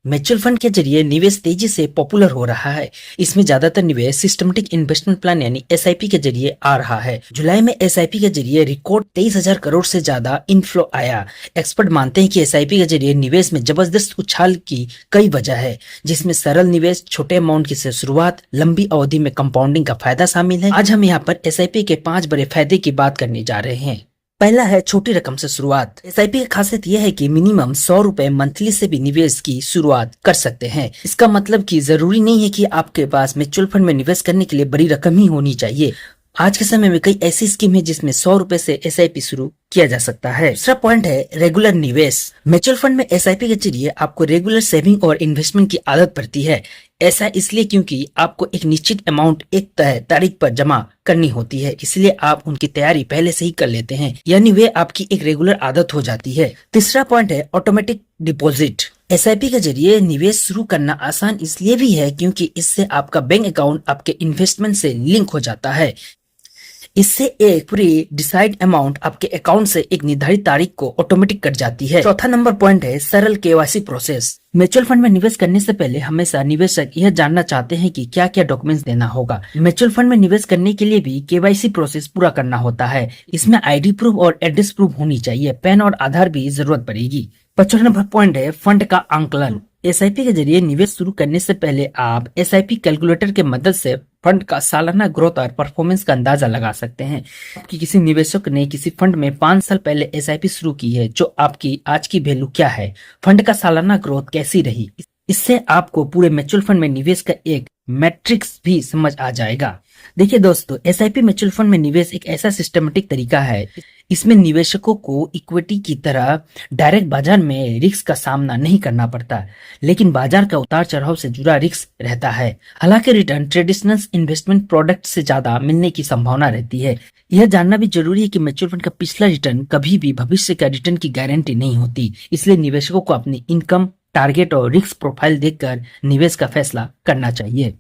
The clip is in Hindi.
म्यूचुअल फंड के जरिए निवेश तेजी से पॉपुलर हो रहा है। इसमें ज्यादातर निवेश सिस्टमेटिक इन्वेस्टमेंट प्लान यानी एसआईपी के जरिए आ रहा है। जुलाई में एसआईपी के जरिए रिकॉर्ड 23,000 करोड़ से ज्यादा इनफ्लो आया। एक्सपर्ट मानते हैं कि एसआईपी के जरिए निवेश में जबरदस्त उछाल की कई वजह है, जिसमें सरल निवेश, छोटे अमाउंट की से शुरुआत, लंबी अवधि में कंपाउंडिंग का फायदा शामिल है। आज हम यहाँ पर एसआईपी के 5 बड़े फायदे की बात करने जा रहे हैं। पहला है छोटी रकम से शुरुआत। एसआईपी की खासियत यह है कि मिनिमम 100 रुपए मंथली से भी निवेश की शुरुआत कर सकते हैं। इसका मतलब कि जरूरी नहीं है कि आपके पास म्यूचुअल फंड में निवेश करने के लिए बड़ी रकम ही होनी चाहिए। आज के समय में कई ऐसी स्कीम है जिसमें 100 रुपए से एसआईपी शुरू किया जा सकता है। दूसरा पॉइंट है रेगुलर निवेश। म्यूचुअल फंड में एसआईपी के जरिए आपको रेगुलर सेविंग और इन्वेस्टमेंट की आदत पड़ती है। ऐसा इसलिए क्योंकि आपको एक निश्चित अमाउंट एक तय तारीख पर जमा करनी होती है, इसलिए आप उनकी तैयारी पहले से ही कर लेते हैं, यानी वे आपकी एक रेगुलर आदत हो जाती है। तीसरा पॉइंट है ऑटोमेटिक डिपॉजिट। एसआईपी के जरिए निवेश शुरू करना आसान इसलिए भी है क्योंकि इससे आपका बैंक अकाउंट आपके इन्वेस्टमेंट से लिंक हो जाता है। इससे एक प्री डिसाइड अमाउंट आपके अकाउंट से एक निर्धारित तारीख को ऑटोमेटिक कट जाती है। चौथा नंबर पॉइंट है सरल केवाईसी प्रोसेस। म्यूचुअल फंड में निवेश करने से पहले हमेशा निवेशक यह जानना चाहते हैं कि क्या क्या डॉक्यूमेंट्स देना होगा। म्यूचुअल फंड में निवेश करने के लिए भी केवाईसी प्रोसेस पूरा करना होता है। इसमें आईडी प्रूफ और एड्रेस प्रूफ होनी चाहिए। पैन और आधार भी जरूरत पड़ेगी। 5वां नंबर पॉइंट है फंड का आंकलन। एसआईपी के जरिए निवेश शुरू करने से पहले आप एसआईपी कैलकुलेटर के मदद से फंड का सालाना ग्रोथ और परफॉर्मेंस का अंदाजा लगा सकते हैं। आपकी किसी निवेशक ने किसी फंड में 5 साल पहले एसआईपी शुरू की है, जो आपकी आज की वैल्यू क्या है, फंड का सालाना ग्रोथ कैसी रही, इससे आपको पूरे म्यूचुअल फंड में निवेश का एक मैट्रिक्स भी समझ आ जाएगा। देखिए दोस्तों, एसआईपी म्यूचुअल फंड में निवेश एक ऐसा सिस्टमेटिक तरीका है। इसमें निवेशकों को इक्विटी की तरह डायरेक्ट बाजार में रिस्क का सामना नहीं करना पड़ता, लेकिन बाजार का उतार चढ़ाव से जुड़ा रिस्क रहता है। हालांकि रिटर्न ट्रेडिशनल इन्वेस्टमेंट प्रोडक्ट से ज्यादा मिलने की संभावना रहती है। यह जानना भी जरूरी है कि म्यूचुअल फंड का पिछला रिटर्न कभी भी भविष्य का रिटर्न की गारंटी नहीं होती। इसलिए निवेशकों को अपनी इनकम, टारगेट और रिस्क प्रोफाइल देखकर निवेश का फैसला करना चाहिए।